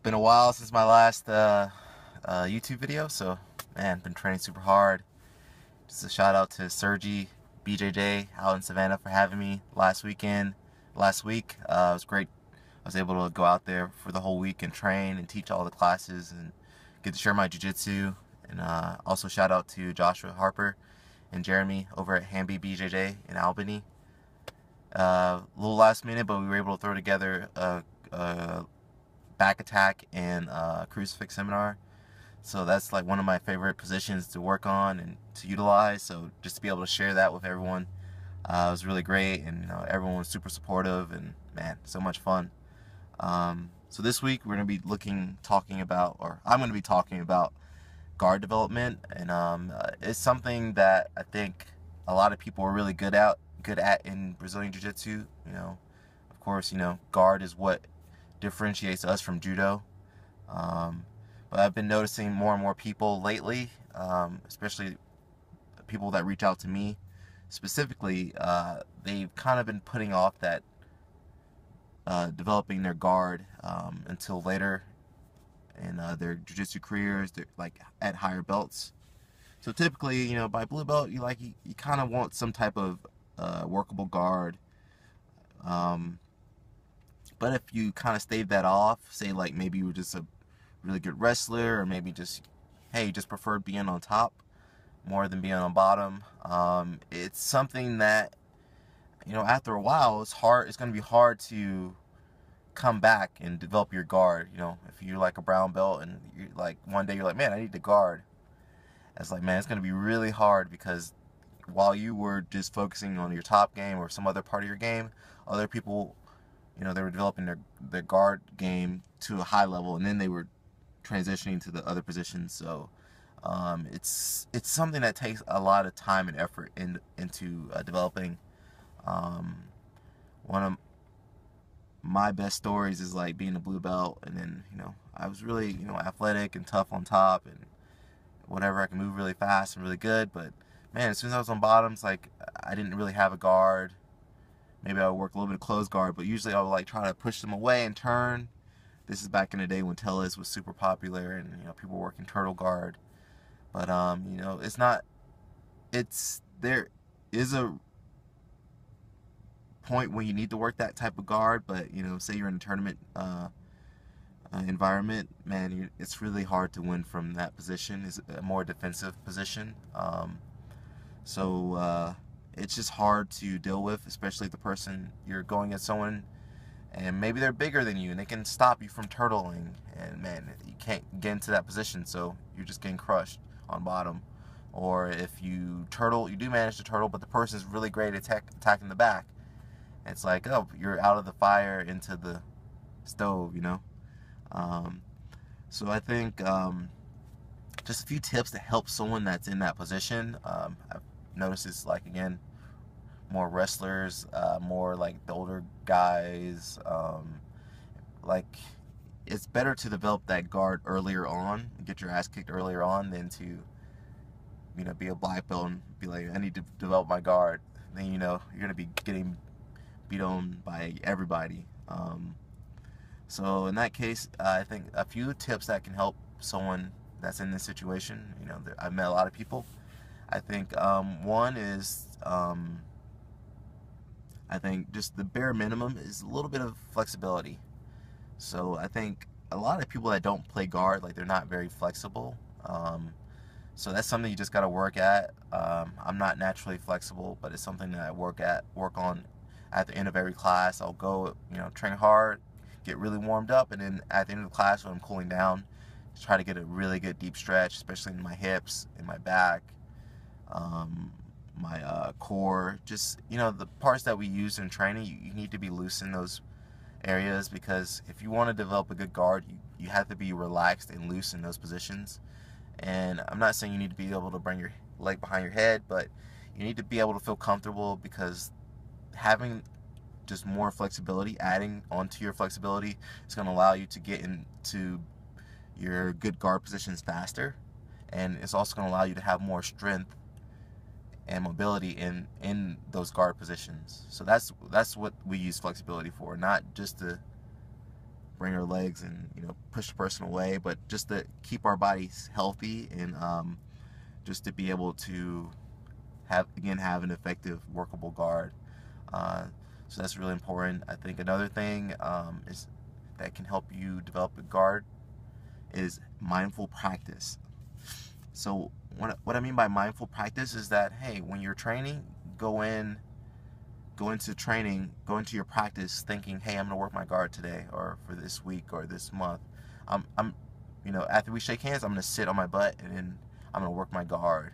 It's been a while since my last YouTube video, so man, been training super hard. Just a shout out to Sergi, BJJ out in Savannah for having me last week. It was great. I was able to go out there for the whole week and train and teach all the classes and get to share my jiu-jitsu. And also shout out to Joshua Harper and Jeremy over at Hamby BJJ in Albany. A little last minute, but we were able to throw together a back attack and crucifix seminar. So that's like one of my favorite positions to work on and to utilize. So just to be able to share that with everyone was really great, and everyone was super supportive, and man, so much fun. So this week we're going to be talking about, or I'm going to be talking about guard development, and it's something that I think a lot of people are really good at in Brazilian Jiu-Jitsu. Of course, guard is what differentiates us from judo. But I've been noticing more and more people lately, especially people that reach out to me specifically, they've kind of been putting off that developing their guard until later in their jiu-jitsu careers, like at higher belts. So typically, by blue belt, you kind of want some type of workable guard. But if you kind of stave that off, say like maybe you were just a really good wrestler, or maybe just, hey, you just preferred being on top more than being on bottom, it's something that, after a while, it's going to be hard to come back and develop your guard. If you're like a brown belt and you like one day you're like, man, I need to guard. It's like, man, it's going to be really hard, because while you were just focusing on your top game or some other part of your game, other people, they were developing their guard game to a high level, and then they were transitioning to the other positions. So it's something that takes a lot of time and effort into developing. One of my best stories is like being a blue belt, and then I was really athletic and tough on top, and whatever, I can move really fast and really good. But man, as soon as I was on bottoms, like, I didn't really have a guard. Maybe I would work a little bit of closed guard, but usually I would like try to push them away and turn. This is back in the day when Tellus was super popular, and people were working turtle guard. But there is a point when you need to work that type of guard, but say you're in a tournament environment, man, it's really hard to win from that position. It's a more defensive position. So it's just hard to deal with, especially if the person you're going at someone, and maybe they're bigger than you and they can stop you from turtling, and man, you can't get into that position, so you're just getting crushed on bottom. Or if you do manage to turtle, but the person's really great at attacking the back, it's like, oh, you're out of the fire into the stove. So I think just a few tips to help someone that's in that position. I've noticed it's like, again, more wrestlers, more like the older guys. Like, it's better to develop that guard earlier on and get your ass kicked earlier on than to be a black belt and be like, I need to develop my guard. Then you're gonna be getting beat on by everybody. So in that case, I think a few tips that can help someone that's in this situation. I've met a lot of people. I think one is, I think just the bare minimum is a little bit of flexibility. So I think a lot of people that don't play guard, like, they're not very flexible. So that's something you just got to work at. I'm not naturally flexible, but it's something that I work on at the end of every class. I'll go, train hard, get really warmed up, and then at the end of the class, when I'm cooling down, try to get a really good deep stretch, especially in my hips, in my back, my core. Just, the parts that we use in training, you need to be loose in those areas, because if you want to develop a good guard, you have to be relaxed and loose in those positions. And I'm not saying you need to be able to bring your leg behind your head, but you need to be able to feel comfortable, because having just more flexibility, adding onto your flexibility, is going to allow you to get into your good guard positions faster, and it's also going to allow you to have more strength and mobility in those guard positions. So that's what we use flexibility for, not just to bring our legs and, you know, push the person away, but just to keep our bodies healthy and just to be able to have an effective workable guard. Uh, so that's really important. I think another thing is that can help you develop a guard is mindful practice. So what I mean by mindful practice is that, hey, when you're training, go into your practice thinking, hey, I'm gonna work my guard today, or for this week or this month. I'm you know, after we shake hands, I'm gonna sit on my butt and then I'm gonna work my guard,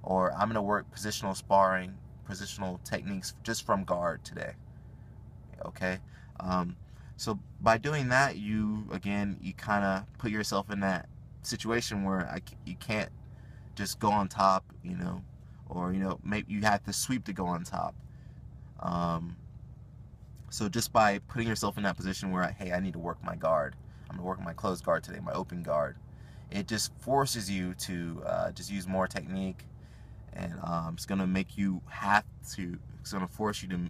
or I'm gonna work positional sparring, positional techniques just from guard today. Okay. Um, so by doing that, you kind of put yourself in that situation where you can't just go on top, you know, or, you know, maybe you have to sweep to go on top. Um, so just by putting yourself in that position where, hey, I need to work my guard, I'm gonna work my closed guard today, my open guard, it just forces you to just use more technique, and it's gonna make you it's gonna force you to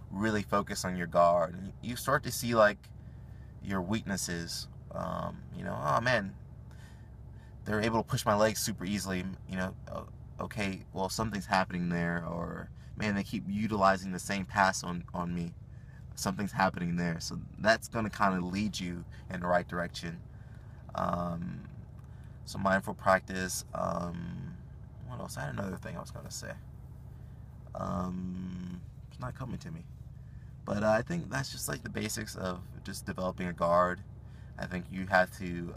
really focus on your guard, and you start to see like your weaknesses. You know, oh man, they're able to push my legs super easily, you know, okay, well, something's happening there, or man, they keep utilizing the same pass on me, something's happening there. So that's going to kind of lead you in the right direction. um, so mindful practice. What else? I had another thing I was going to say. It's not coming to me, but I think that's just like the basics of just developing a guard. I think you have to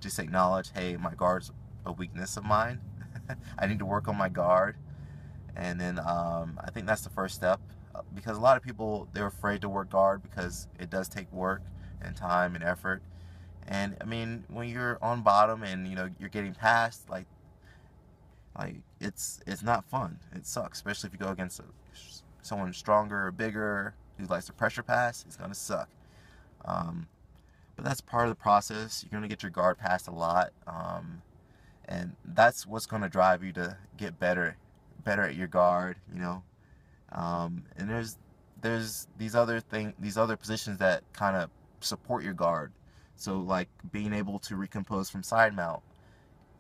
just acknowledge, hey, my guard's a weakness of mine. I need to work on my guard. And then I think that's the first step, because a lot of people, they're afraid to work guard because it does take work and time and effort. And I mean, when you're on bottom and, you know, you're getting past, like it's not fun. It sucks, especially if you go against someone stronger or bigger who likes to pressure pass. It's gonna suck. Um, but that's part of the process. You're gonna get your guard passed a lot, and that's what's gonna drive you to get better at your guard. You know, and there's these other positions that kind of support your guard. So like being able to recompose from side mount.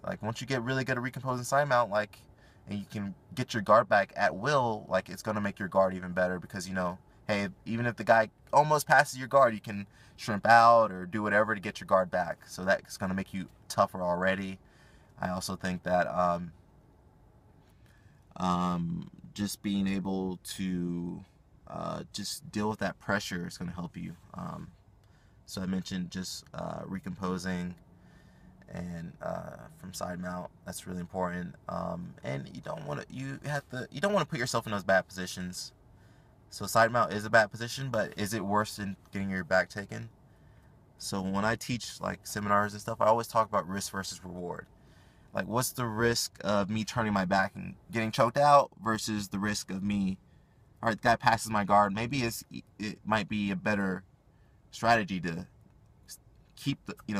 Like once you get really good at recomposing side mount, like, and you can get your guard back at will, like it's gonna make your guard even better, because, you know, hey, even if the guy almost passes your guard, you can shrimp out or do whatever to get your guard back. So that's gonna make you tougher already. I also think that just being able to just deal with that pressure is gonna help you. So I mentioned just recomposing and from side mount. That's really important. And you don't want to put yourself in those bad positions. So side mount is a bad position, but is it worse than getting your back taken? So when I teach like seminars and stuff, I always talk about risk versus reward. Like, what's the risk of me turning my back and getting choked out versus the risk of me, all right, the guy passes my guard. Maybe it might be a better strategy to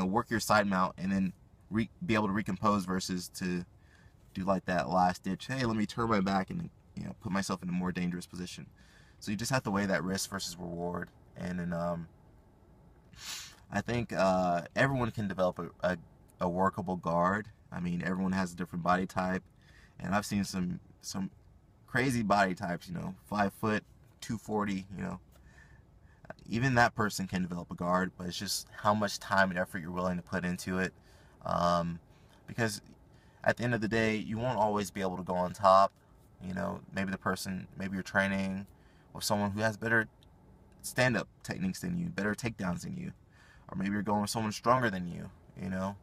work your side mount and then be able to recompose, versus to do like that last ditch, hey, let me turn my back and, you know, put myself in a more dangerous position. So you just have to weigh that risk versus reward. And then I think everyone can develop a workable guard. I mean, everyone has a different body type, and I've seen some crazy body types, you know, 5 foot, 240, you know. Even that person can develop a guard, but it's just how much time and effort you're willing to put into it. Because at the end of the day, you won't always be able to go on top. You know, maybe you're training with someone who has better stand-up techniques than you, better takedowns than you, or maybe you're going with someone stronger than you. You know,